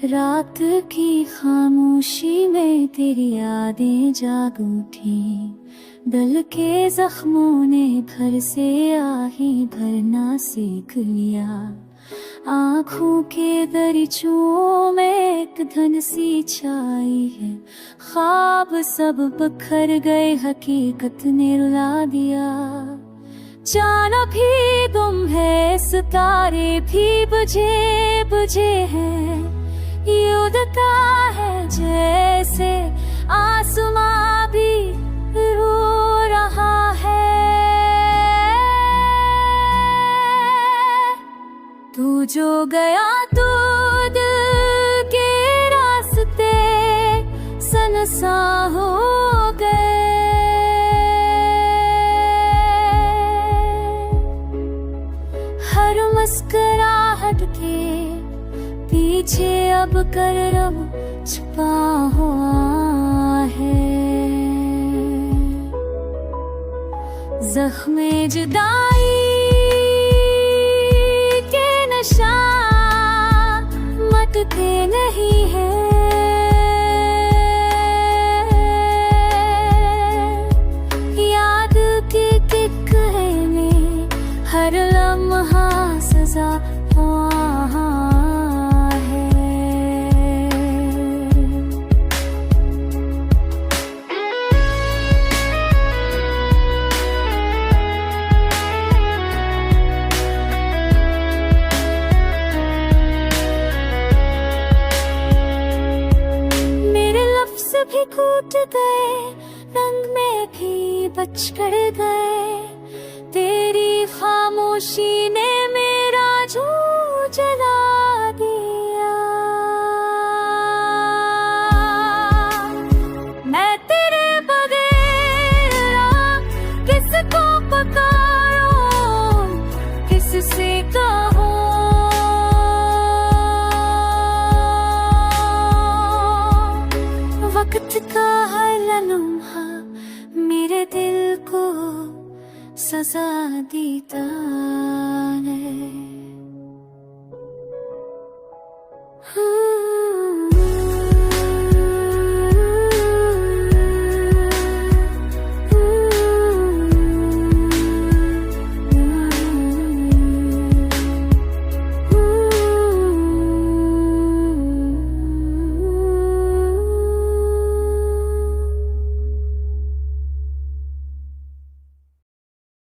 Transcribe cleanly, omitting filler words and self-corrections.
रात की खामोशी में तेरी यादें जाग उठी। दिल के जख्मों ने घर से आही भरना सीख लिया। आँखों के दरिचों में एक धन सी छाई है। ख्वाब सब बिखर गए, हकीकत ने रुला दिया। जाना भी गुम है, सितारे भी बुझे बुझे हैं। युद्धता है जैसे आसमां भी रो रहा है। तू जो गया तो दिल के रास्ते सनसा हो गए। हर मुस्कुराहट के पीछे अब करम छुपा हुआ है। ज़ख्मे जुदाई के निशान मिटते नहीं है। याद के किक्करे में हर लम्हा सजा हुआ है। मेरे लफ्ज़ भी टूट गए, रंग में भी बचकर गए। तेरी खामोशी ने मेरा जो जला दिया। मैं तेरे बगैर किसको पुकारूं, किससे कहूं। वक्त का हर लम्हा मेरे दिल को सजा देता।